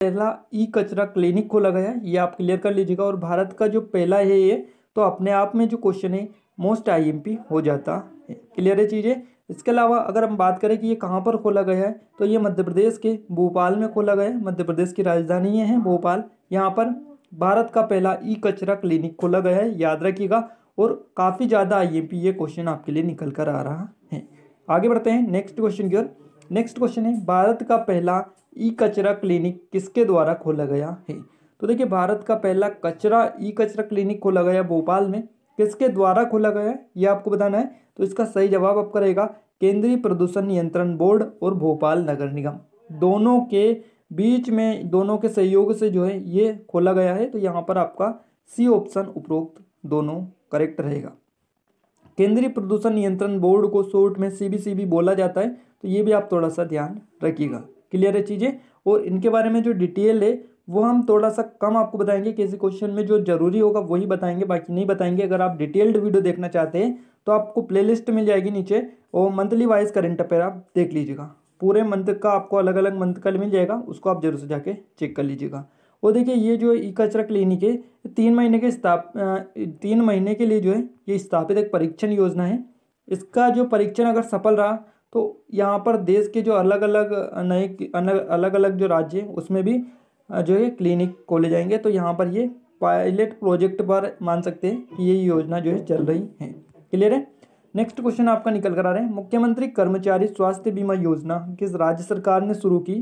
पहला ई कचरा क्लिनिक खोला गया है, ये आप क्लियर कर लीजिएगा। और भारत का जो पहला है ये, तो अपने आप में जो क्वेश्चन है मोस्ट आईएमपी हो जाता है। क्लियर है चीज़ें। इसके अलावा अगर हम बात करें कि ये कहाँ पर खोला गया है, तो ये मध्य प्रदेश के भोपाल में खोला गया है। मध्य प्रदेश की राजधानी ये है भोपाल। यहाँ पर भारत का पहला ई कचरा क्लिनिक खोला गया है, याद रखिएगा। और काफ़ी ज़्यादा आईएमपी ये क्वेश्चन आपके लिए निकल कर आ रहा है। आगे बढ़ते हैं नेक्स्ट क्वेश्चन की ओर। नेक्स्ट क्वेश्चन है, भारत का पहला ई कचरा क्लिनिक किसके द्वारा खोला गया है। तो देखिए, भारत का पहला ई कचरा क्लिनिक खोला गया भोपाल में, किसके द्वारा खोला गया है ये आपको बताना है। तो इसका सही जवाब आपका रहेगा केंद्रीय प्रदूषण नियंत्रण बोर्ड और भोपाल नगर निगम, दोनों के बीच में, दोनों के सहयोग से जो है ये खोला गया है। तो यहाँ पर आपका सी ऑप्शन उपरोक्त दोनों करेक्ट रहेगा। केंद्रीय प्रदूषण नियंत्रण बोर्ड को शॉर्ट में सीबीसीबी बोला जाता है, तो ये भी आप थोड़ा सा ध्यान रखिएगा। क्लियर है चीज़ें। और इनके बारे में जो डिटेल है वो हम थोड़ा सा कम आपको बताएंगे, किसी क्वेश्चन में जो जरूरी होगा वही बताएंगे, बाकी नहीं बताएंगे। अगर आप डिटेल्ड वीडियो देखना चाहते हैं तो आपको प्लेलिस्ट मिल जाएगी नीचे, और मंथली वाइज करंट अफेयर आप देख लीजिएगा। पूरे मंथ का आपको अलग अलग मंथ का मिल जाएगा, उसको आप जरूर से जाके चेक कर लीजिएगा। और देखिए, ये जो ई कचरा क्लिनिक है 3 महीने के 3 महीने के लिए जो है ये स्थापित एक परीक्षण योजना है। इसका जो परीक्षण अगर सफल रहा तो यहाँ पर देश के जो अलग अलग जो राज्य हैं उसमें भी जो है क्लिनिक खोले जाएंगे। तो यहाँ पर ये पायलट प्रोजेक्ट पर मान सकते हैं कि ये योजना जो है चल रही है। क्लियर है। नेक्स्ट क्वेश्चन आपका निकल कर आ रहे हैं, मुख्यमंत्री कर्मचारी स्वास्थ्य बीमा योजना किस राज्य सरकार ने शुरू की।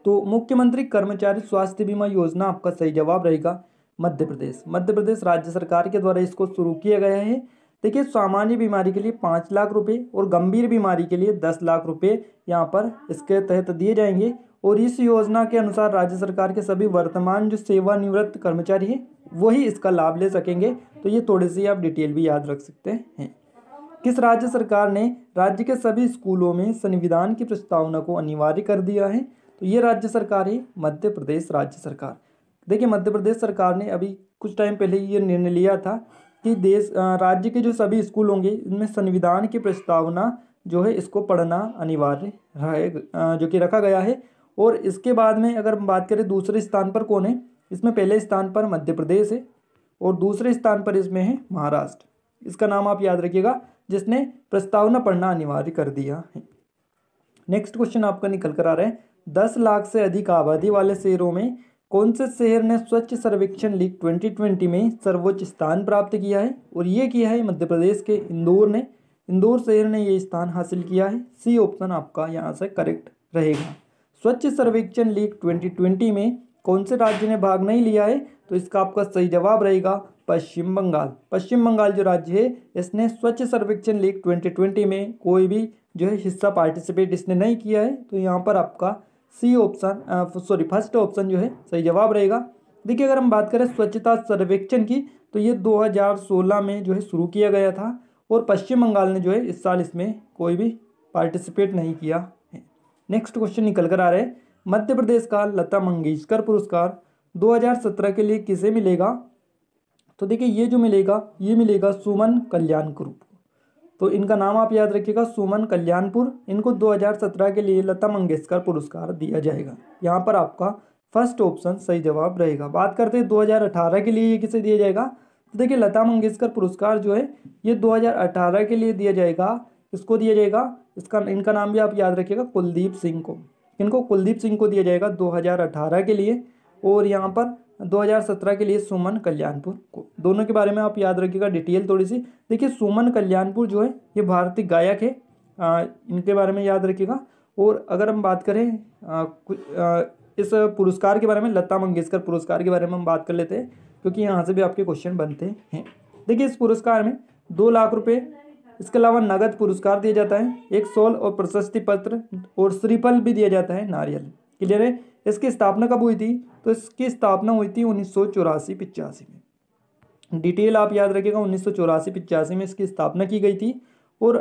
तो मुख्यमंत्री कर्मचारी स्वास्थ्य बीमा योजना आपका सही जवाब रहेगा मध्य प्रदेश। मध्य प्रदेश राज्य सरकार के द्वारा इसको शुरू किया गया है। देखिए, सामान्य बीमारी के लिए 5 लाख रुपए और गंभीर बीमारी के लिए 10 लाख रुपए यहाँ पर इसके तहत दिए जाएंगे। और इस योजना के अनुसार राज्य सरकार के सभी वर्तमान जो सेवानिवृत्त कर्मचारी हैं वही इसका लाभ ले सकेंगे। तो ये थोड़ी सी आप डिटेल भी याद रख सकते हैं। किस राज्य सरकार ने राज्य के सभी स्कूलों में संविधान की प्रस्तावना को अनिवार्य कर दिया है। तो ये राज्य सरकार है मध्य प्रदेश राज्य सरकार। देखिए, मध्य प्रदेश सरकार ने अभी कुछ टाइम पहले ये निर्णय लिया था कि राज्य के जो सभी स्कूल होंगे इनमें संविधान की प्रस्तावना जो है इसको पढ़ना अनिवार्य जो कि रखा गया है। और इसके बाद में अगर हम बात करें दूसरे स्थान पर कौन है, इसमें पहले स्थान पर मध्य प्रदेश है और दूसरे स्थान पर इसमें है महाराष्ट्र। इसका नाम आप याद रखिएगा, जिसने प्रस्तावना पढ़ना अनिवार्य कर दिया है। नेक्स्ट क्वेश्चन आपका निकल कर आ रहा है, 10 लाख से अधिक आबादी वाले शहरों में कौन से शहर ने स्वच्छ सर्वेक्षण लीग 2020 में सर्वोच्च स्थान प्राप्त किया है। और ये किया है मध्य प्रदेश के इंदौर ने। इंदौर शहर ने ये स्थान हासिल किया है। सी ऑप्शन आपका यहाँ से करेक्ट रहेगा। स्वच्छ सर्वेक्षण लीग 2020 में कौन से राज्य ने भाग नहीं लिया है। तो इसका आपका सही जवाब रहेगा पश्चिम बंगाल। पश्चिम बंगाल जो राज्य है इसने स्वच्छ सर्वेक्षण लीग 2020 में कोई भी जो है हिस्सा पार्टिसिपेट इसने नहीं किया है। तो यहाँ पर आपका सी ऑप्शन फर्स्ट ऑप्शन जो है सही जवाब रहेगा। देखिए, अगर हम बात करें स्वच्छता सर्वेक्षण की तो ये 2016 में जो है शुरू किया गया था और पश्चिम बंगाल ने जो है इस साल इसमें कोई भी पार्टिसिपेट नहीं किया है। नेक्स्ट क्वेश्चन निकल कर आ रहा है, मध्य प्रदेश का लता मंगेशकर पुरस्कार 2017 के लिए किसे मिलेगा। तो देखिए, ये जो मिलेगा ये मिलेगा सुमन कल्याणपुर। तो इनका नाम आप याद रखिएगा, सुमन कल्याणपुर। इनको 2017 के लिए लता मंगेशकर पुरस्कार दिया जाएगा। यहाँ पर आपका फर्स्ट ऑप्शन सही जवाब रहेगा। बात करते हैं 2018 के लिए ये किसे दिया जाएगा। तो देखिए, लता मंगेशकर पुरस्कार जो है ये 2018 के लिए दिया जाएगा। किसको दिया जाएगा, इनका नाम भी आप याद रखिएगा, कुलदीप सिंह को। इनको कुलदीप सिंह को दिया जाएगा 2018 के लिए। और यहाँ पर 2017 के लिए सुमन कल्याणपुर को। दोनों के बारे में आप याद रखिएगा डिटेल थोड़ी सी। देखिए, सुमन कल्याणपुर जो है ये भारतीय गायक है, इनके बारे में याद रखिएगा। और अगर हम बात करें इस पुरस्कार के बारे में, लता मंगेशकर पुरस्कार के बारे में हम बात कर लेते हैं, क्योंकि यहाँ से भी आपके क्वेश्चन बनते हैं। देखिए, इस पुरस्कार में 2 लाख रुपये, इसके अलावा नगद पुरस्कार दिया जाता है, एक शॉल और प्रशस्ति पत्र और श्रीफल भी दिया जाता है, नारियल। क्लियर है। इसकी स्थापना कब हुई थी। तो इसकी स्थापना हुई थी 1984-85 में। डिटेल आप याद रखिएगा, 1984-85 में इसकी स्थापना की गई थी। और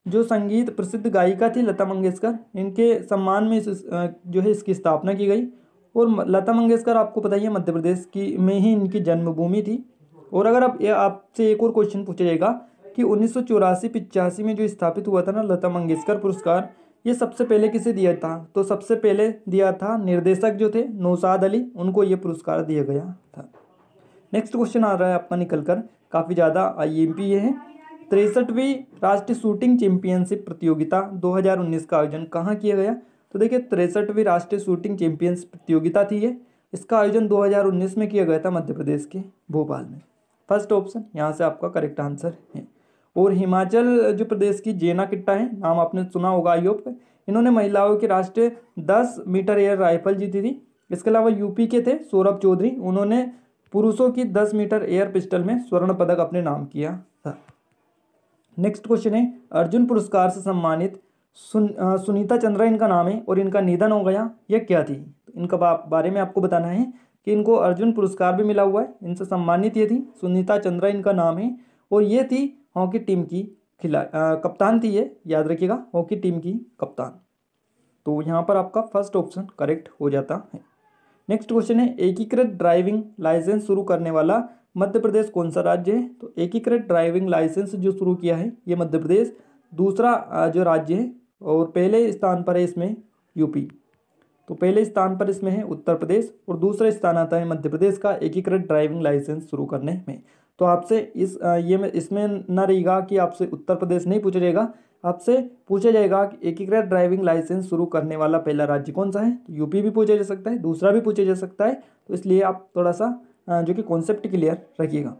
जो संगीत प्रसिद्ध गायिका थी लता मंगेशकर, इनके सम्मान में जो है इसकी स्थापना की गई। और लता मंगेशकर आपको पता ही है मध्य प्रदेश की में ही इनकी जन्मभूमि थी। और अगर आपसे एक और क्वेश्चन पूछा जाएगा कि 1984-85 में जो स्थापित हुआ था ना लता मंगेशकर पुरस्कार, ये सबसे पहले किसे दिया था? तो सबसे पहले दिया था निर्देशक जो थे नौशाद अली, उनको ये पुरस्कार दिया गया था। नेक्स्ट क्वेश्चन आ रहा है आपका निकल कर, काफ़ी ज़्यादा IMP ये है। 63वीं राष्ट्रीय शूटिंग चैंपियनशिप प्रतियोगिता 2019 का आयोजन कहाँ किया गया? तो देखिए 63वीं राष्ट्रीय शूटिंग चैंपियनशिप प्रतियोगिता थी ये, इसका आयोजन 2019 में किया गया था मध्य प्रदेश के भोपाल में। फर्स्ट ऑप्शन यहाँ से आपका करेक्ट आंसर है। और हिमाचल जो प्रदेश की जेना किट्टा है, नाम आपने सुना होगा आई होप, इन्होंने महिलाओं की राष्ट्रीय 10 मीटर एयर राइफल जीती थी। इसके अलावा यूपी के थे सौरभ चौधरी, उन्होंने पुरुषों की 10 मीटर एयर पिस्टल में स्वर्ण पदक अपने नाम किया था। नेक्स्ट क्वेश्चन है, अर्जुन पुरस्कार से सम्मानित सुनीता चंद्रा इनका नाम है और इनका निधन हो गया, यह क्या थी? इनका बारे में आपको बताना है कि इनको अर्जुन पुरस्कार भी मिला हुआ है, इनसे सम्मानित ये थी सुनीता चंद्रा इनका नाम है, और ये थी हॉकी टीम की कप्तान थी ये, याद रखिएगा, हॉकी टीम की कप्तान। तो यहाँ पर आपका फर्स्ट ऑप्शन करेक्ट हो जाता है। नेक्स्ट क्वेश्चन है, एकीकृत ड्राइविंग लाइसेंस शुरू करने वाला मध्य प्रदेश कौन सा राज्य है? तो एकीकृत ड्राइविंग लाइसेंस जो शुरू किया है ये मध्य प्रदेश, दूसरा जो राज्य है और पहले स्थान पर है इसमें यूपी, तो पहले स्थान पर इसमें है उत्तर प्रदेश और दूसरा स्थान आता है मध्य प्रदेश का एकीकृत ड्राइविंग लाइसेंस शुरू करने में। तो आपसे इसमें न रहेगा कि आपसे उत्तर प्रदेश नहीं पूछा जाएगा, आपसे पूछा जाएगा कि एकीकृत ड्राइविंग लाइसेंस शुरू करने वाला पहला राज्य कौन सा है? तो यूपी भी पूछा जा सकता है, दूसरा भी पूछा जा सकता है, तो इसलिए आप थोड़ा सा जो कि कॉन्सेप्ट क्लियर रखिएगा।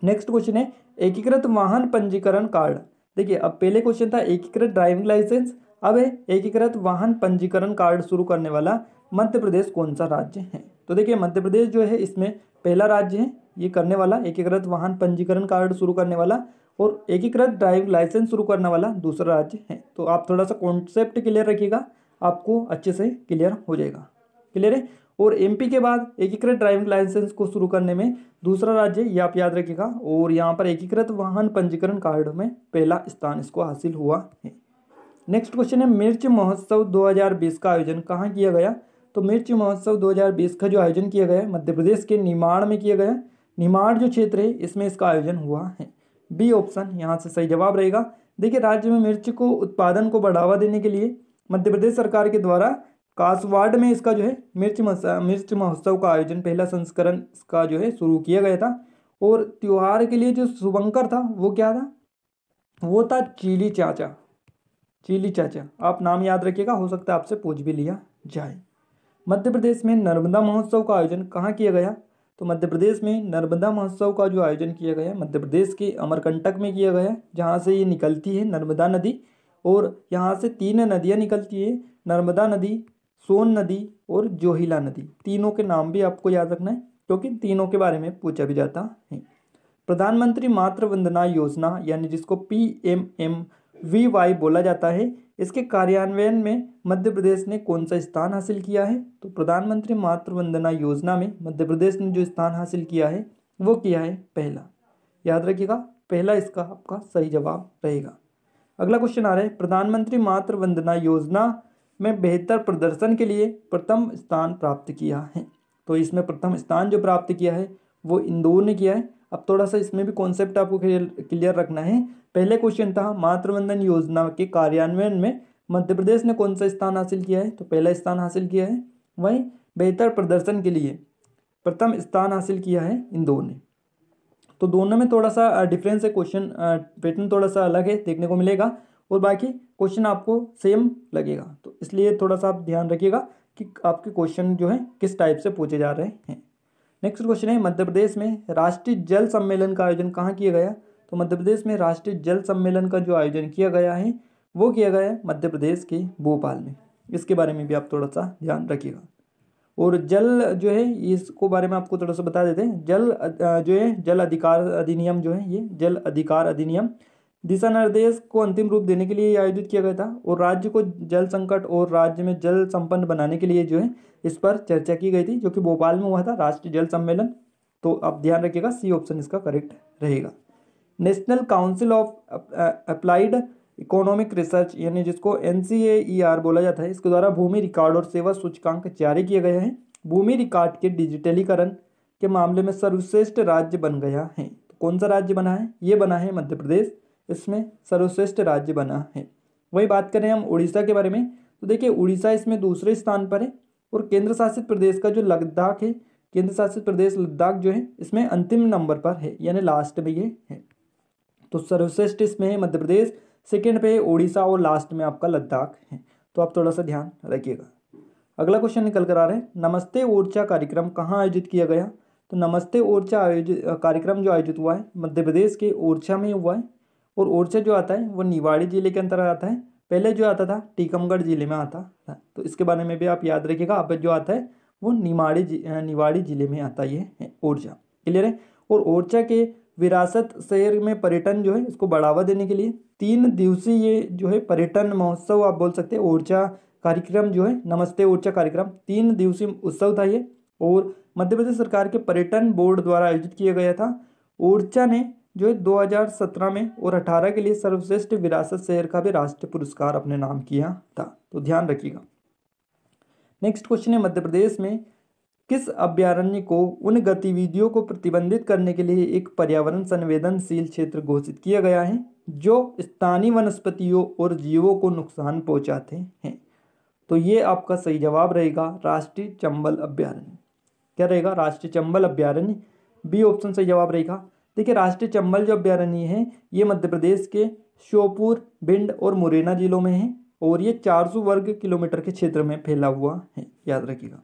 नेक्स्ट क्वेश्चन है, एकीकृत वाहन पंजीकरण कार्ड। देखिए अब पहले क्वेश्चन था एकीकृत ड्राइविंग लाइसेंस, अब है एकीकृत वाहन पंजीकरण कार्ड शुरू करने वाला मध्य प्रदेश कौन सा राज्य है? तो देखिए मध्य प्रदेश जो है इसमें पहला राज्य है ये करने वाला, एकीकृत वाहन पंजीकरण कार्ड शुरू करने वाला, और एकीकृत ड्राइविंग लाइसेंस शुरू करने वाला दूसरा राज्य है। तो आप थोड़ा सा कॉन्सेप्ट क्लियर रखिएगा, आपको अच्छे से क्लियर हो जाएगा। क्लियर है? और MP के बाद एकीकृत ड्राइविंग लाइसेंस को शुरू करने में दूसरा राज्य ये आप याद रखिएगा, और यहाँ पर एकीकृत वाहन पंजीकरण कार्ड में पहला स्थान इसको हासिल हुआ है। नेक्स्ट क्वेश्चन है, मिर्च महोत्सव 2020 का आयोजन कहाँ किया गया? तो मिर्च महोत्सव 2020 का जो आयोजन किया गया मध्य प्रदेश के निमाड़ में किया गया, निमाड़ जो क्षेत्र है इसमें इसका आयोजन हुआ है। बी ऑप्शन यहाँ से सही जवाब रहेगा। देखिए राज्य में मिर्च को उत्पादन को बढ़ावा देने के लिए मध्य प्रदेश सरकार के द्वारा कासवाड़ में इसका जो है मिर्च महोत्सव का आयोजन, पहला संस्करण इसका जो है शुरू किया गया था। और त्योहार के लिए जो शुभंकर था वो क्या था? वो था चीली चाचा, चीली चाचा, आप नाम याद रखिएगा, हो सकता है आपसे पूछ भी लिया जाए। मध्य प्रदेश में नर्मदा महोत्सव का आयोजन कहाँ किया गया? तो मध्य प्रदेश में नर्मदा महोत्सव का जो आयोजन किया गया मध्य प्रदेश के अमरकंटक में किया गया, जहाँ से ये निकलती है नर्मदा नदी, और यहाँ से 3 नदियाँ निकलती है, नर्मदा नदी, सोन नदी और जोहिला नदी। तीनों के नाम भी आपको याद रखना है क्योंकि तीनों के बारे में पूछा भी जाता है। प्रधानमंत्री मातृ वंदना योजना यानी जिसको PMMVY बोला जाता है, इसके कार्यान्वयन में मध्य प्रदेश ने कौन सा स्थान हासिल किया है? तो प्रधानमंत्री मातृ वंदना योजना में मध्य प्रदेश ने जो स्थान हासिल किया है वो किया है पहला, याद रखिएगा, पहला इसका आपका सही जवाब रहेगा। अगला क्वेश्चन आ रहा है, प्रधानमंत्री मातृ वंदना योजना में बेहतर प्रदर्शन के लिए प्रथम स्थान प्राप्त किया है। तो इसमें प्रथम स्थान जो प्राप्त किया है वो इंदौर ने किया है। अब थोड़ा सा इसमें भी कॉन्सेप्ट आपको क्लियर रखना है। पहले क्वेश्चन था मातृवंदन योजना के कार्यान्वयन में मध्य प्रदेश ने कौन सा स्थान हासिल किया है? तो पहला स्थान हासिल किया है। वहीं बेहतर प्रदर्शन के लिए प्रथम स्थान हासिल किया है इंदौर ने। तो दोनों में थोड़ा सा डिफरेंस है, क्वेश्चन पैटर्न थोड़ा सा अलग है देखने को मिलेगा और बाकी क्वेश्चन आपको सेम लगेगा, तो इसलिए थोड़ा सा आप ध्यान रखिएगा कि आपके क्वेश्चन जो है किस टाइप से पूछे जा रहे हैं। नेक्स्ट क्वेश्चन है, मध्य प्रदेश में राष्ट्रीय जल सम्मेलन का आयोजन कहाँ किया गया? तो मध्य प्रदेश में राष्ट्रीय जल सम्मेलन का जो आयोजन किया गया है वो किया गया है मध्य प्रदेश के भोपाल में। इसके बारे में भी आप थोड़ा सा ध्यान रखिएगा। और जल जो है इसको बारे में आपको थोड़ा सा बता देते हैं। जल जो है जल अधिकार अधिनियम जो है, ये जल अधिकार अधिनियम दिशा निर्देश को अंतिम रूप देने के लिए आयोजित किया गया था और राज्य को जल संकट और राज्य में जल संपन्न बनाने के लिए जो है इस पर चर्चा की गई थी, जो कि भोपाल में हुआ था राष्ट्रीय जल सम्मेलन। तो आप ध्यान रखिएगा, सी ऑप्शन इसका करेक्ट रहेगा। National council of applied economic research यानी जिसको NCAER बोला जाता है, इसके द्वारा भूमि रिकॉर्ड और सेवा सूचकांक जारी किए गए हैं। भूमि रिकॉर्ड के डिजिटलीकरण के मामले में सर्वश्रेष्ठ राज्य बन गया है। तो कौन सा राज्य बना है? ये बना है मध्य प्रदेश, इसमें सर्वश्रेष्ठ राज्य बना है। वही बात करें हम उड़ीसा के बारे में, तो देखिए उड़ीसा इसमें दूसरे स्थान पर है, और केंद्र शासित प्रदेश का जो लद्दाख है, केंद्र शासित प्रदेश लद्दाख जो है इसमें अंतिम नंबर पर है, यानी लास्ट में ये है। तो सर्वश्रेष्ठ इसमें है मध्य प्रदेश, सेकेंड पे है उड़ीसा, और लास्ट में आपका लद्दाख है। तो आप थोड़ा सा ध्यान रखिएगा। अगला क्वेश्चन निकल कर आ रहा है, नमस्ते ओरछा कार्यक्रम कहाँ आयोजित किया गया? तो नमस्ते ओरछा कार्यक्रम जो आयोजित हुआ है मध्य प्रदेश के ओरछा में हुआ है, और ओरछा जो आता है वो निवाड़ी जिले के अंतर्गत आता है। पहले जो आता था टीकमगढ़ जिले में आता था, तो इसके बारे में भी आप याद रखिएगा। अब जो आता है वो निवाड़ी जिले में आता है ये ओरछा। क्लियर है। और ओरछा के विरासत शहर में पर्यटन जो है इसको बढ़ावा देने के लिए 3 दिवसीय ये जो है पर्यटन महोत्सव आप बोल सकते हैं, ओरछा कार्यक्रम जो है नमस्ते ओरछा कार्यक्रम 3 दिवसीय उत्सव था ये, और मध्य प्रदेश सरकार के पर्यटन बोर्ड द्वारा आयोजित किया गया था। ओरछा ने जो है 2017 में और 18 के लिए सर्वश्रेष्ठ विरासत शहर का भी राष्ट्रीय पुरस्कार अपने नाम किया था। तो ध्यान रखिएगा। नेक्स्ट क्वेश्चन है, मध्य प्रदेश में किस अभ्यारण्य को उन गतिविधियों को प्रतिबंधित करने के लिए एक पर्यावरण संवेदनशील क्षेत्र घोषित किया गया है जो स्थानीय वनस्पतियों और जीवों को नुकसान पहुंचाते हैं? तो ये आपका सही जवाब रहेगा राष्ट्रीय चंबल अभ्यारण्य। क्या रहेगा? राष्ट्रीय चंबल अभ्यारण्य, बी ऑप्शन सही जवाब रहेगा। देखिए राष्ट्रीय चंबल जो अभ्यारण्य है ये मध्य प्रदेश के श्योपुर, भिंड और मुरैना जिलों में है, और ये 400 वर्ग किलोमीटर के क्षेत्र में फैला हुआ है, याद रखिएगा।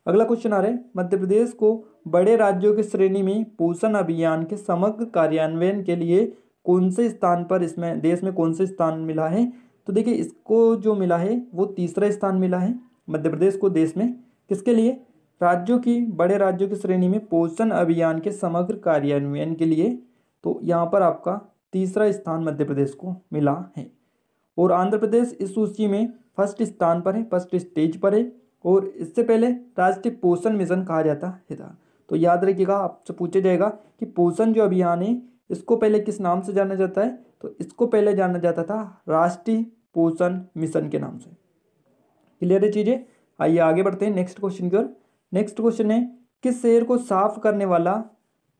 अगला क्वेश्चन आ रहा है, मध्य प्रदेश को बड़े राज्यों की श्रेणी में पोषण अभियान के समग्र कार्यान्वयन के लिए कौन से स्थान पर इसमें देश में कौन से स्थान मिला है? तो देखिए इसको जो मिला है वो तीसरा स्थान मिला है मध्य प्रदेश को देश में। किसके लिए? बड़े राज्यों की श्रेणी में पोषण अभियान के समग्र कार्यान्वयन के लिए। तो यहाँ पर आपका तीसरा स्थान मध्य प्रदेश को मिला है, और आंध्र प्रदेश इस सूची में फर्स्ट स्थान पर है, फर्स्ट स्टेज पर है, और इससे पहले राष्ट्रीय पोषण मिशन कहा जाता है था। तो याद रखिएगा, आपसे पूछा जाएगा कि पोषण जो अभियान है इसको पहले किस नाम से जाना जाता है? तो इसको पहले जाना जाता था राष्ट्रीय पोषण मिशन के नाम से। क्लियर है चीजें? आइए आगे बढ़ते हैं नेक्स्ट क्वेश्चन की ओर। नेक्स्ट क्वेश्चन है, किस शहर को साफ करने वाला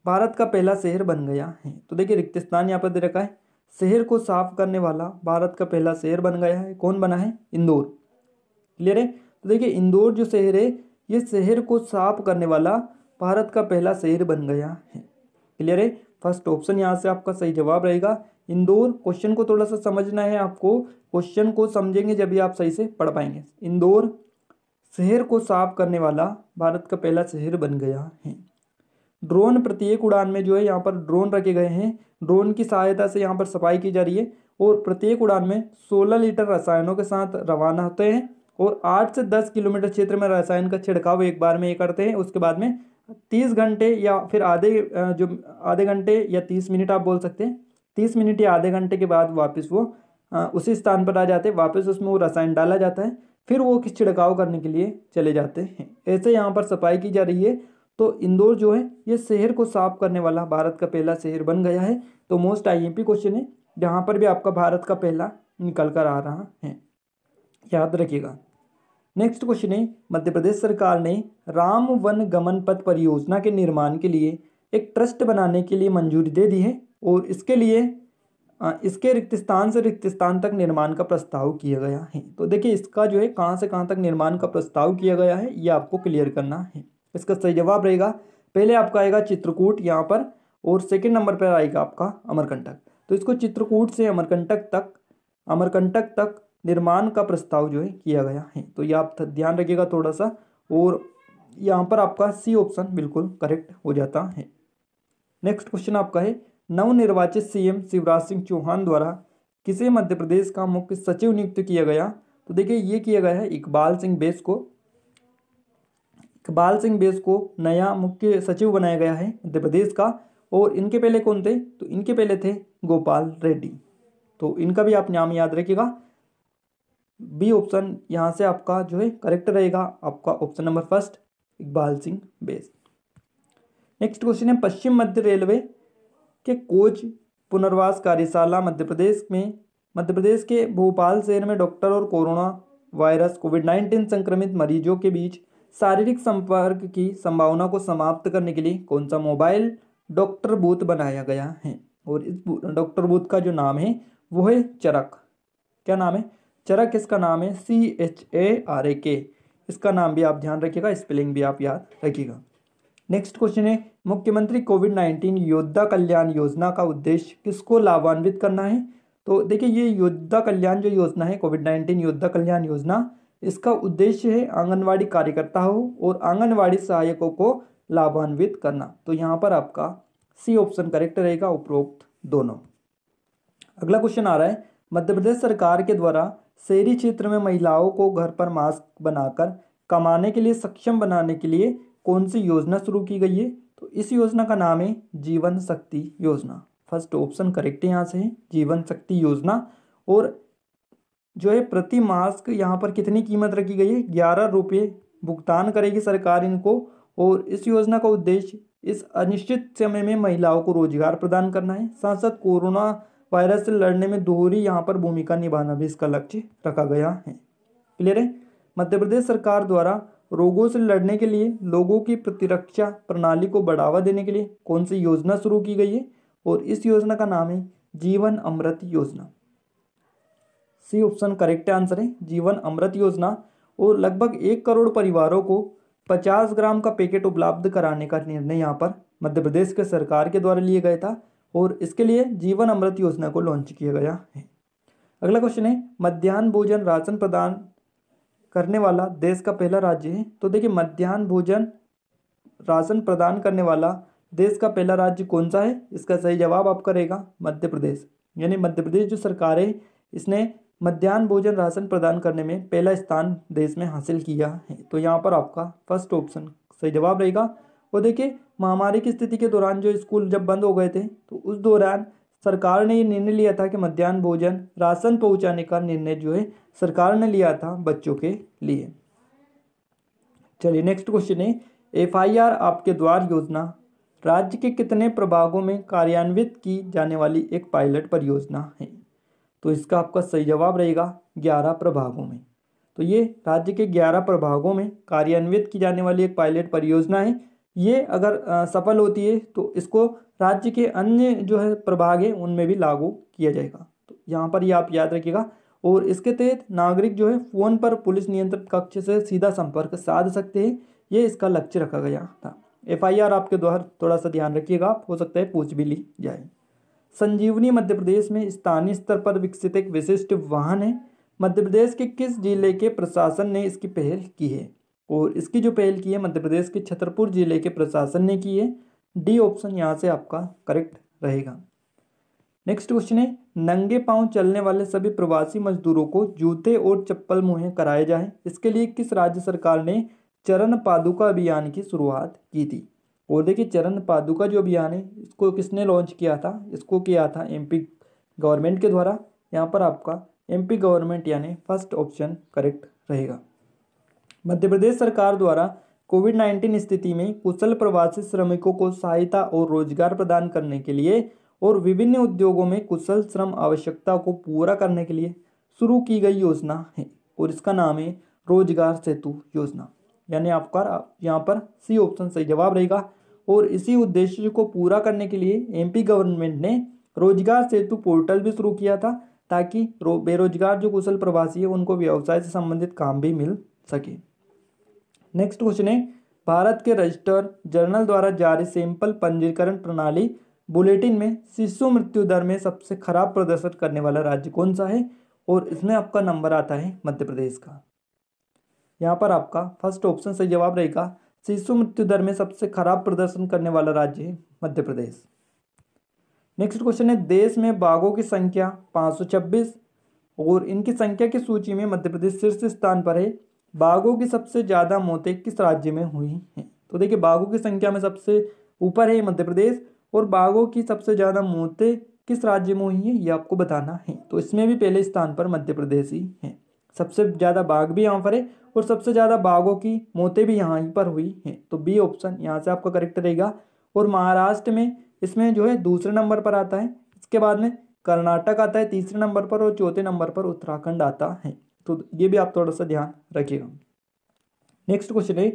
भारत का पहला शहर बन गया है? तो देखिए रिक्त स्थान यहाँ पर दे रखा है, शहर को साफ करने वाला भारत का पहला शहर बन गया है। कौन बना है? इंदौर। क्लियर है। तो देखिए इंदौर जो शहर है ये शहर को साफ करने वाला भारत का पहला शहर बन गया है। क्लियर है। फर्स्ट ऑप्शन यहाँ से आपका सही जवाब रहेगा इंदौर। क्वेश्चन को थोड़ा सा समझना है आपको, क्वेश्चन को समझेंगे जब भी आप सही से पढ़ पाएंगे। इंदौर शहर को साफ करने वाला भारत का पहला शहर बन गया है। ड्रोन प्रत्येक उड़ान में जो है यहाँ पर ड्रोन रखे गए हैं, ड्रोन की सहायता से यहाँ पर सफाई की जा रही है, और प्रत्येक उड़ान में 16 लीटर रसायनों के साथ रवाना होते हैं, और 8 से 10 किलोमीटर क्षेत्र में रसायन का छिड़काव एक बार में ये करते हैं। उसके बाद में 30 घंटे या फिर आधे घंटे या 30 मिनट आप बोल सकते हैं, 30 मिनट या आधे घंटे के बाद वापस वो उसी स्थान पर आ जाते हैं, वापस उसमें वो रसायन डाला जाता है, फिर वो किस छिड़काव करने के लिए चले जाते हैं। ऐसे यहाँ पर सफाई की जा रही है। तो इंदौर जो है ये शहर को साफ करने वाला भारत का पहला शहर बन गया है। तो मोस्ट आईएमपी क्वेश्चन है, जहाँ पर भी आपका भारत का पहला निकल कर आ रहा है, याद रखिएगा। नेक्स्ट क्वेश्चन है, मध्य प्रदेश सरकार ने राम वन गमन पथ परियोजना के निर्माण के लिए एक ट्रस्ट बनाने के लिए मंजूरी दे दी है, और इसके लिए इसके रिक्त स्थान से रिक्त स्थान तक निर्माण का प्रस्ताव किया गया है। तो देखिए इसका जो है कहाँ से कहाँ तक निर्माण का प्रस्ताव किया गया है ये आपको क्लियर करना है। इसका सही जवाब रहेगा, पहले आपका आएगा चित्रकूट यहाँ पर, और सेकंड नंबर पर आएगा आपका अमरकंटक। तो इसको चित्रकूट से अमरकंटक तक निर्माण का प्रस्ताव जो है किया गया है। तो ये आप ध्यान रखिएगा थोड़ा सा, और यहाँ पर आपका सी ऑप्शन बिल्कुल करेक्ट हो जाता है। नेक्स्ट क्वेश्चन आपका है, नवनिर्वाचित सीएम शिवराज सिंह चौहान द्वारा किसे मध्य प्रदेश का मुख्य सचिव नियुक्त किया गया? तो देखिए ये किया गया है इकबाल सिंह बैस को नया मुख्य सचिव बनाया गया है मध्य प्रदेश का। और इनके पहले कौन थे? तो इनके पहले थे गोपाल रेड्डी। तो इनका भी आप नाम याद रखिएगा। बी ऑप्शन यहाँ से आपका जो है करेक्ट रहेगा, आपका option number first Iqbal Singh Bains. Next question है, पश्चिम मध्य रेलवे के कोच पुनर्वास कार्यशाला मध्य प्रदेश के भोपाल शहर में डॉक्टर और कोरोना वायरस कोविड-19 संक्रमित मरीजों के बीच शारीरिक संपर्क की संभावना को समाप्त करने के लिए कौन सा मोबाइल डॉक्टर बूथ बनाया गया है? और इस डॉक्टर बूथ का जो नाम है वो है चरक। क्या नाम है? चरक इसका नाम है, CHARAK। इसका नाम भी आप ध्यान रखिएगा, स्पेलिंग भी आप याद रखिएगा। नेक्स्ट क्वेश्चन है, मुख्यमंत्री कोविड-19 योद्धा कल्याण योजना का उद्देश्य किसको लाभान्वित करना है? तो देखिए ये योद्धा कल्याण जो योजना है, कोविड-19 योद्धा कल्याण योजना, इसका उद्देश्य है आंगनवाड़ी कार्यकर्ताओं और आंगनवाड़ी सहायकों को लाभान्वित करना। तो यहाँ पर आपका सी ऑप्शन करेक्ट रहेगा, उपरोक्त दोनों। अगला क्वेश्चन आ रहा है, मध्य प्रदेश सरकार के द्वारा शहरी क्षेत्र में महिलाओं को घर पर मास्क बनाकर कमाने के लिए सक्षम बनाने के लिए कौन सी योजना शुरू की गई है? तो इस योजना का नाम है जीवन शक्ति योजना। फर्स्ट ऑप्शन करेक्ट है यहाँ से, जीवन शक्ति योजना। और जो है प्रति मास्क यहाँ पर कितनी कीमत रखी गई है? 11 रुपये भुगतान करेगी सरकार इनको। और इस योजना का उद्देश्य इस अनिश्चित समय में महिलाओं को रोजगार प्रदान करना है, साथ साथ कोरोना वायरस से लड़ने में दोहरी यहाँ पर भूमिका निभाना भी इसका लक्ष्य रखा गया है। क्लियर है? मध्य प्रदेश सरकार द्वारा रोगों से लड़ने के लिए लोगों की प्रतिरक्षा प्रणाली को बढ़ावा देने के लिए कौन सी योजना शुरू की गई है? और इस योजना का नाम है जीवन अमृत योजना। सी ऑप्शन करेक्ट आंसर है, जीवन अमृत योजना। और लगभग 1 करोड़ परिवारों को 50 ग्राम का पैकेट उपलब्ध कराने का निर्णय यहाँ पर मध्य प्रदेश के सरकार के द्वारा लिया गया था और इसके लिए जीवन अमृत योजना को लॉन्च किया गया है। अगला क्वेश्चन है, मध्याह्न भोजन राशन प्रदान करने वाला देश का पहला राज्य है। तो देखिए मध्याह्न भोजन राशन प्रदान करने वाला देश का पहला राज्य कौन सा है? इसका सही जवाब आपका रहेगा मध्य प्रदेश। यानी मध्य प्रदेश जो सरकार है इसने मध्याह्न भोजन राशन प्रदान करने में पहला स्थान देश में हासिल किया है। तो यहाँ पर आपका फर्स्ट ऑप्शन सही जवाब रहेगा। और देखिए महामारी की स्थिति के दौरान जो स्कूल जब बंद हो गए थे तो उस दौरान सरकार ने ये निर्णय लिया था कि मध्याह्न भोजन राशन पहुंचाने का निर्णय जो है सरकार ने लिया था बच्चों के लिए। चलिए नेक्स्ट क्वेश्चन है, FIR आपके द्वार योजना राज्य के कितने प्रभागों में कार्यान्वित की जाने वाली एक पायलट परियोजना है? तो इसका आपका सही जवाब रहेगा 11 प्रभागों में। तो ये राज्य के 11 प्रभागों में कार्यान्वित की जाने वाली एक पायलट परियोजना है। ये अगर सफल होती है तो इसको राज्य के अन्य जो है प्रभाग है उनमें भी लागू किया जाएगा। तो यहाँ पर ये आप याद रखिएगा। और इसके तहत नागरिक जो है फ़ोन पर पुलिस नियंत्रण कक्ष से सीधा संपर्क साध सकते हैं, ये इसका लक्ष्य रखा गया था। FIR आपके द्वारा थोड़ा सा ध्यान रखिएगा, हो सकता है पूछ भी ली जाए। संजीवनी मध्य प्रदेश में स्थानीय स्तर पर विकसित एक विशिष्ट वाहन है। मध्य प्रदेश के किस जिले के प्रशासन ने इसकी पहल की है? और इसकी जो पहल की है मध्य प्रदेश के छतरपुर जिले के प्रशासन ने की है। डी ऑप्शन यहाँ से आपका करेक्ट रहेगा। नेक्स्ट क्वेश्चन है, नंगे पांव चलने वाले सभी प्रवासी मजदूरों को जूते और चप्पल मुहैया कराए जाए, इसके लिए किस राज्य सरकार ने चरण पादुका अभियान की शुरुआत की थी? और देखिए चरण पादुका जो अभियान है इसको किसने लॉन्च किया था? इसको किया था MP गवर्नमेंट के द्वारा। यहाँ पर आपका MP गवर्नमेंट यानी फर्स्ट ऑप्शन करेक्ट रहेगा। मध्य प्रदेश सरकार द्वारा कोविड-19 स्थिति में कुशल प्रवासी श्रमिकों को सहायता और रोजगार प्रदान करने के लिए और विभिन्न उद्योगों में कुशल श्रम आवश्यकता को पूरा करने के लिए शुरू की गई योजना है और इसका नाम है रोजगार सेतु योजना। यानी आपका यहाँ पर सी ऑप्शन सही जवाब रहेगा। और इसी उद्देश्य को पूरा करने के लिए MP गवर्नमेंट ने रोजगार सेतु पोर्टल भी शुरू किया था ताकि बेरोजगार जो कुशल प्रवासी है उनको व्यवसाय से संबंधित काम भी मिल सके। नेक्स्ट क्वेश्चन है, भारत के रजिस्टर जर्नल द्वारा जारी सैंपल पंजीकरण प्रणाली बुलेटिन में शिशु मृत्यु दर में सबसे खराब प्रदर्शन करने वाला राज्य कौन सा है? और इसमें आपका नंबर आता है मध्य प्रदेश का। यहाँ पर आपका फर्स्ट ऑप्शन सही जवाब रहेगा। शिशु मृत्यु दर में सबसे खराब प्रदर्शन करने वाला राज्य है मध्य प्रदेश। नेक्स्ट क्वेश्चन है, देश में बाघों की संख्या 526 और इनकी संख्या की सूची में मध्य प्रदेश शीर्ष स्थान पर है। बाघों की सबसे ज़्यादा मौतें किस राज्य में हुई हैं? तो देखिए बाघों की संख्या में सबसे ऊपर है मध्य प्रदेश और बाघों की सबसे ज़्यादा मौतें किस राज्य में हुई हैं ये आपको बताना है। तो इसमें भी पहले स्थान पर मध्य प्रदेश ही है। सबसे ज़्यादा बाघ भी यहाँ पर है और सबसे ज़्यादा बाघों की मौतें भी यहाँ पर हुई हैं। तो बी ऑप्शन यहाँ से आपका करेक्ट रहेगा। और महाराष्ट्र में इसमें जो है दूसरे नंबर पर आता है। इसके बाद में कर्नाटक आता है तीसरे नंबर पर और चौथे नंबर पर उत्तराखंड आता है। तो ये भी आप थोड़ा सा ध्यान रखिएगा। नेक्स्ट क्वेश्चन है,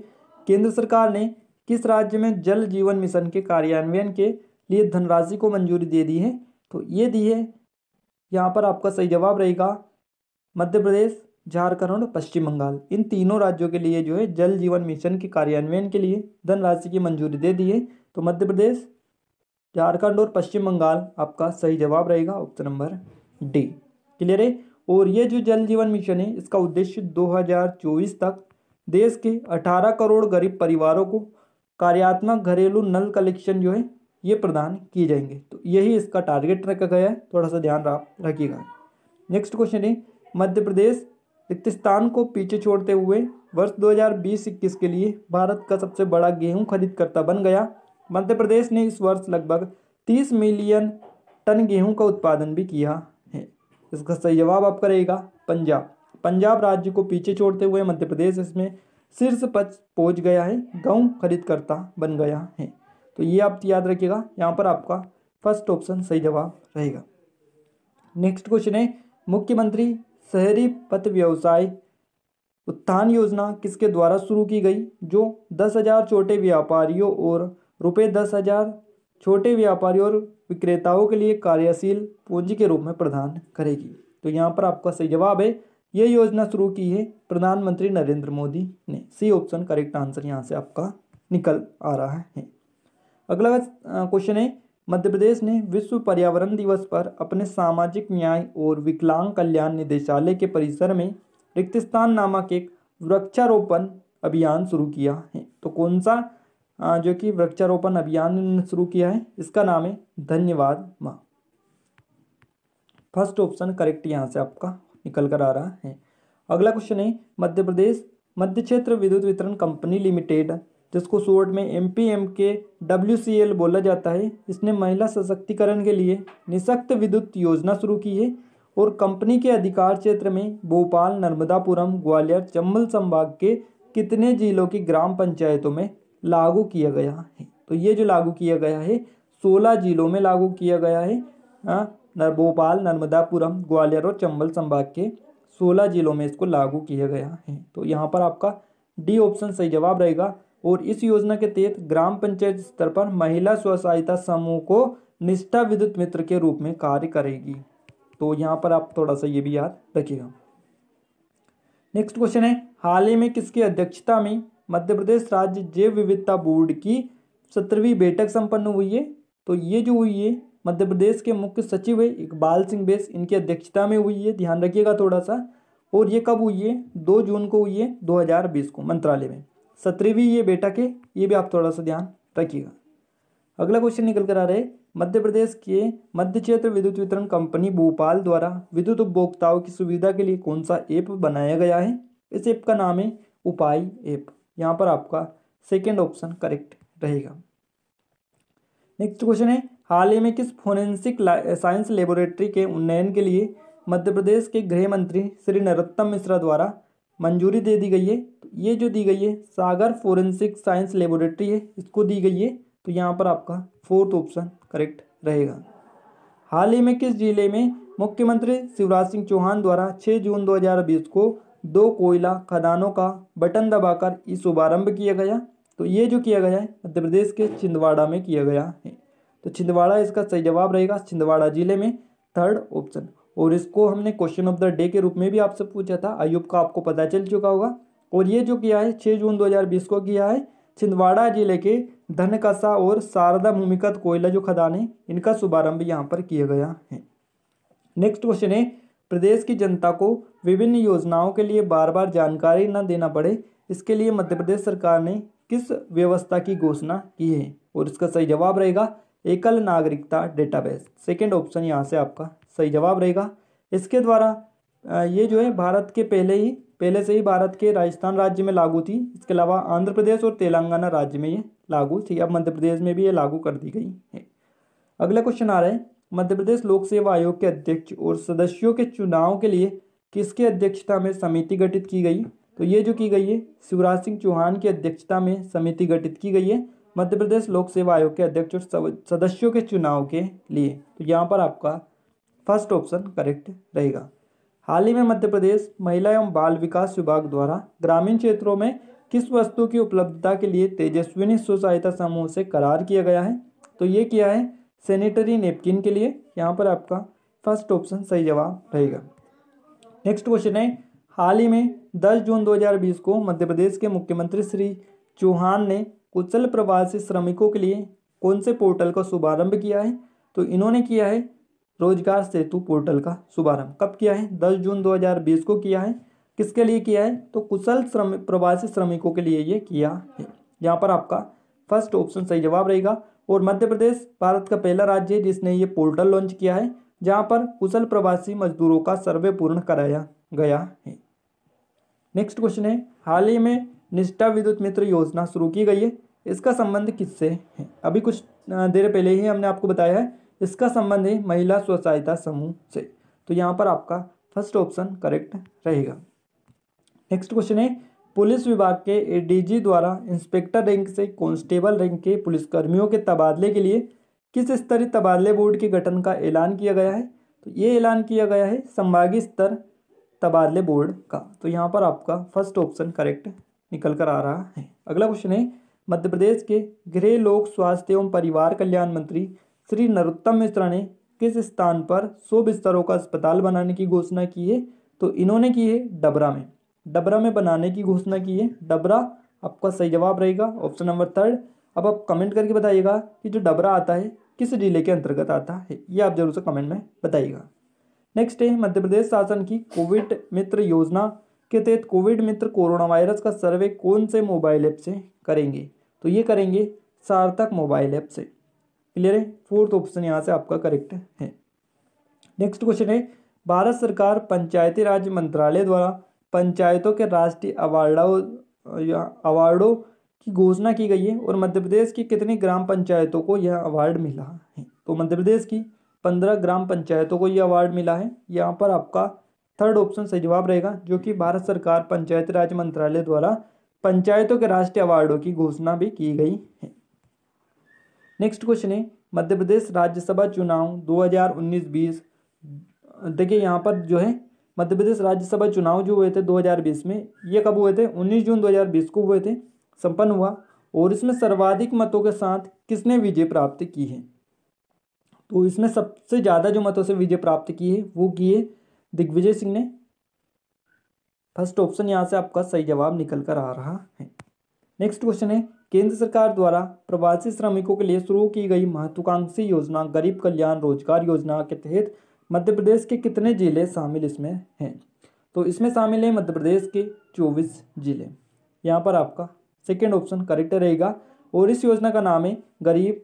केंद्र सरकार ने किस राज्य में जल जीवन मिशन के कार्यान्वयन के लिए धनराशि को मंजूरी दे दी है? तो ये दी है यहाँ पर आपका सही जवाब रहेगा मध्य प्रदेश, झारखंड और पश्चिम बंगाल, इन तीनों राज्यों के लिए जो है जल जीवन मिशन के कार्यान्वयन के लिए धनराशि की मंजूरी दे दी है। तो मध्य प्रदेश, झारखंड और पश्चिम बंगाल आपका सही जवाब रहेगा ऑप्शन नंबर डी। क्लियर है। और ये जो जल जीवन मिशन है इसका उद्देश्य 2024 तक देश के 18 करोड़ गरीब परिवारों को कार्यात्मक घरेलू नल कलेक्शन जो है ये प्रदान किए जाएंगे। तो यही इसका टारगेट रखा गया है, थोड़ा सा ध्यान रखिएगा। नेक्स्ट क्वेश्चन है, मध्य प्रदेश रिक्तस्थान को पीछे छोड़ते हुए वर्ष 2020-21 के लिए भारत का सबसे बड़ा गेहूं खरीदकर्ता बन गया। मध्य प्रदेश ने इस वर्ष लगभग 30 मिलियन टन गेहूं का उत्पादन भी किया है। इसका सही जवाब आपका रहेगा पंजाब। पंजाब राज्य को पीछे छोड़ते हुए मध्य प्रदेश इसमें शीर्ष पर पहुंच गया है, गेहूं खरीदकर्ता बन गया है। तो ये आप याद रखिएगा, यहाँ पर आपका फर्स्ट ऑप्शन सही जवाब रहेगा। नेक्स्ट क्वेश्चन है, मुख्यमंत्री शहरी पथ व्यवसाय उत्थान योजना किसके द्वारा शुरू की गई, जो 10,000 छोटे व्यापारियों और रुपये 10,000 छोटे व्यापारियों और विक्रेताओं के लिए कार्यशील पूंजी के रूप में प्रदान करेगी। तो यहाँ पर आपका सही जवाब है, ये योजना शुरू की है प्रधानमंत्री नरेंद्र मोदी ने। सी ऑप्शन करेक्ट आंसर यहाँ से आपका निकल आ रहा है। अगला क्वेश्चन है, मध्य प्रदेश ने विश्व पर्यावरण दिवस पर अपने सामाजिक न्याय और विकलांग कल्याण निदेशालय के परिसर में रिक्तस्थान नामक एक वृक्षारोपण अभियान शुरू किया है। तो कौन सा जो कि वृक्षारोपण अभियान शुरू किया है, इसका नाम है धन्यवाद माँ। फर्स्ट ऑप्शन करेक्ट यहाँ से आपका निकल कर आ रहा है। अगला क्वेश्चन है, मध्य प्रदेश मध्य क्षेत्र विद्युत वितरण कंपनी लिमिटेड, जिसको शॉर्ट में MPMK WCL बोला जाता है, इसने महिला सशक्तिकरण के लिए निःशक्त विद्युत योजना शुरू की है और कंपनी के अधिकार क्षेत्र में भोपाल, नर्मदापुरम, ग्वालियर, चंबल संभाग के कितने जिलों की ग्राम पंचायतों में लागू किया गया है। तो ये जो लागू किया गया है 16 जिलों में लागू किया गया है। भोपाल, नर्मदापुरम, ग्वालियर और चंबल संभाग के 16 जिलों में इसको लागू किया गया है। तो यहाँ पर आपका डी ऑप्शन सही जवाब रहेगा। और इस योजना के तहत ग्राम पंचायत स्तर पर महिला स्व सहायता समूह को निष्ठा विद्युत मित्र के रूप में कार्य करेगी। तो यहाँ पर आप थोड़ा सा ये भी याद रखिएगा। नेक्स्ट क्वेश्चन है, हाल ही में किसकी अध्यक्षता में मध्य प्रदेश राज्य जैव विविधता बोर्ड की 17वीं बैठक संपन्न हुई है। तो ये जो हुई है मध्य प्रदेश के मुख्य सचिव है इकबाल सिंह बैस, इनकी अध्यक्षता में हुई है, ध्यान रखिएगा थोड़ा सा। और ये कब हुई है, 2 जून को हुई है 2020 को मंत्रालय में। 17वीं ये बैठक है, ये भी आप थोड़ा सा ध्यान रखिएगा। अगला क्वेश्चन निकल कर आ रहा है, मध्य प्रदेश के मध्य क्षेत्र विद्युत वितरण कंपनी भोपाल द्वारा विद्युत उपभोक्ताओं की सुविधा के लिए कौन सा ऐप बनाया गया है। इस ऐप का नाम है उपाय ऐप। यहाँ पर आपका सेकेंड ऑप्शन करेक्ट रहेगा। नेक्स्ट क्वेश्चन है, हाल ही में किस फोरेंसिक साइंस लेबोरेटरी के उन्नयन के लिए मध्य प्रदेश के गृह मंत्री श्री नरोत्तम मिश्रा द्वारा मंजूरी दे दी गई है। तो ये जो दी गई है सागर फोरेंसिक साइंस लेबोरेटरी है, इसको दी गई है। तो यहाँ पर आपका फोर्थ ऑप्शन करेक्ट रहेगा। हाल ही में किस जिले में मुख्यमंत्री शिवराज सिंह चौहान द्वारा 6 जून 2020 को 2 कोयला खदानों का बटन दबाकर ई शुभारंभ किया गया। तो ये जो किया गया है मध्य प्रदेश के छिंदवाड़ा में किया गया है। तो छिंदवाड़ा इसका सही जवाब रहेगा, छिंदवाड़ा जिले में, थर्ड ऑप्शन। और इसको हमने क्वेश्चन ऑफ द डे के रूप में भी आपसे पूछा था, आयुब का आपको पता चल चुका होगा। और ये जो किया है 6 जून 2020 को किया है छिंदवाड़ा जिले के धनकसा और शारदा भूमिगत कोयला जो खदान है इनका शुभारंभ यहाँ पर किया गया है। नेक्स्ट क्वेश्चन है, प्रदेश की जनता को विभिन्न योजनाओं के लिए बार बार जानकारी न देना पड़े, इसके लिए मध्य प्रदेश सरकार ने किस व्यवस्था की घोषणा की है। और इसका सही जवाब रहेगा एकल नागरिकता डेटाबेस। सेकेंड ऑप्शन यहाँ से आपका सही जवाब रहेगा। इसके द्वारा ये जो है भारत के पहले से ही भारत के राजस्थान राज्य में लागू थी। इसके अलावा आंध्र प्रदेश और तेलंगाना राज्य में ये लागू थी, अब मध्य प्रदेश में भी ये लागू कर दी गई है। अगला क्वेश्चन आ रहा है, मध्य प्रदेश लोक सेवा आयोग के अध्यक्ष और सदस्यों के चुनाव के लिए किसकी अध्यक्षता में समिति गठित की गई। तो ये जो की गई है शिवराज सिंह चौहान की अध्यक्षता में समिति गठित की गई है मध्य प्रदेश लोक सेवा आयोग के अध्यक्ष और सदस्यों के चुनाव के लिए। तो यहाँ पर आपका फर्स्ट ऑप्शन करेक्ट रहेगा। हाल ही में मध्य प्रदेश महिला एवं बाल विकास विभाग द्वारा ग्रामीण क्षेत्रों में किस वस्तु की उपलब्धता के लिए तेजस्विनी स्व सहायता समूह से करार किया गया है। तो ये किया है सैनिटरी नैपकिन के लिए। यहाँ पर आपका फर्स्ट ऑप्शन सही जवाब रहेगा। नेक्स्ट क्वेश्चन है, हाल ही में 10 जून 2020 को मध्य प्रदेश के मुख्यमंत्री श्री चौहान ने कुशल प्रवासी श्रमिकों के लिए कौन से पोर्टल का शुभारंभ किया है? तो इन्होंने किया है रोजगार सेतु पोर्टल का शुभारंभ। कब किया है? 10 जून 2020 को किया है। किसके लिए किया है? तो कुशल प्रवासी श्रमिकों के लिए ये किया है। यहाँ पर आपका फर्स्ट ऑप्शन सही जवाब रहेगा। और मध्य प्रदेश भारत का पहला राज्य है जिसने ये पोर्टल लॉन्च किया है, जहाँ पर कुशल प्रवासी मजदूरों का सर्वे पूर्ण कराया गया है। नेक्स्ट क्वेश्चन है, हाल ही में निष्ठा विद्युत मित्र योजना शुरू की गई है, इसका संबंध किससे है? अभी कुछ देर पहले ही हमने आपको बताया है, इसका संबंध है महिला स्व सहायता समूह से। तो यहाँ पर आपका फर्स्ट ऑप्शन करेक्ट रहेगा। नेक्स्ट क्वेश्चन है, पुलिस विभाग के एडीजी द्वारा इंस्पेक्टर रैंक से कांस्टेबल रैंक के पुलिसकर्मियों के तबादले के लिए किस स्तरीय तबादले बोर्ड के गठन का ऐलान किया गया है? तो ये ऐलान किया गया है संभागीय स्तर तबादले बोर्ड का। तो यहाँ पर आपका फर्स्ट ऑप्शन करेक्ट निकल कर आ रहा है। अगला क्वेश्चन है, मध्य प्रदेश के गृह लोक स्वास्थ्य एवं परिवार कल्याण मंत्री श्री नरोत्तम मिश्रा ने किस स्थान पर 100 बिस्तरों का अस्पताल बनाने की घोषणा की है? तो इन्होंने की है डबरा में बनाने की घोषणा की है। डबरा आपका सही जवाब रहेगा, ऑप्शन नंबर 3। अब आप कमेंट करके बताइएगा कि जो डबरा आता है किस जिले के अंतर्गत आता है, ये आप जरूर से कमेंट में बताइएगा। नेक्स्ट है, मध्य प्रदेश शासन की कोविड मित्र योजना के तहत कोविड मित्र कोरोना वायरस का सर्वे कौन से मोबाइल ऐप से करेंगे? तो ये करेंगे सार्थक मोबाइल ऐप से। क्लियर है? फोर्थ ऑप्शन यहाँ से आपका करेक्ट है। नेक्स्ट क्वेश्चन है, भारत सरकार पंचायती राज मंत्रालय द्वारा पंचायतों के राष्ट्रीय अवार्डों की घोषणा की गई है और मध्य प्रदेश की कितनी ग्राम पंचायतों को यह अवार्ड मिला है? तो मध्य प्रदेश की 15 ग्राम पंचायतों को यह अवार्ड मिला है। यहाँ पर आपका थर्ड ऑप्शन सही जवाब रहेगा, जो कि भारत सरकार पंचायती राज मंत्रालय द्वारा पंचायतों के राष्ट्रीय अवार्डों की घोषणा भी की गई है। नेक्स्ट क्वेश्चन है, मध्य प्रदेश राज्यसभा चुनाव 2019-20। देखिए यहाँ पर जो है मध्य प्रदेश राज्यसभा चुनाव जो हुए थे 2020 में, ये कब हुए थे? 19 जून 2020 को हुए थे, संपन्न हुआ। और इसमें सर्वाधिक मतों के साथ किसने विजय प्राप्त की है? तो इसमें सबसे ज़्यादा जो मतों से विजय प्राप्त की है वो की है दिग्विजय सिंह ने। फर्स्ट ऑप्शन यहाँ से आपका सही जवाब निकल कर आ रहा है। नेक्स्ट क्वेश्चन है, केंद्र सरकार द्वारा प्रवासी श्रमिकों के लिए शुरू की गई महत्वाकांक्षी योजना गरीब कल्याण रोजगार योजना के तहत मध्य प्रदेश के कितने जिले शामिल इसमें हैं? तो इसमें शामिल है मध्य प्रदेश के 24 जिले। यहाँ पर आपका सेकेंड ऑप्शन करेक्ट रहेगा। और इस योजना का नाम है गरीब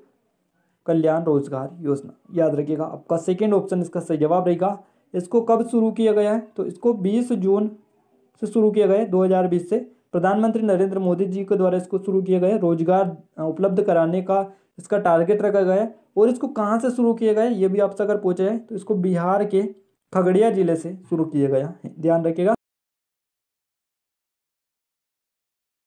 कल्याण रोजगार योजना। याद रखिएगा, आपका सेकेंड ऑप्शन इसका सही जवाब रहेगा। इसको कब शुरू किया गया है? तो इसको 20 जून से शुरू किया गया है 2020 से। प्रधानमंत्री नरेंद्र मोदी जी के द्वारा इसको शुरू किया गया है। रोजगार उपलब्ध कराने का इसका टारगेट रखा गया है। और इसको कहाँ से शुरू किया गया है ये भी आपसे अगर पूछा जाए तो इसको बिहार के खगड़िया जिले से शुरू किया गया है। ध्यान रखिएगा।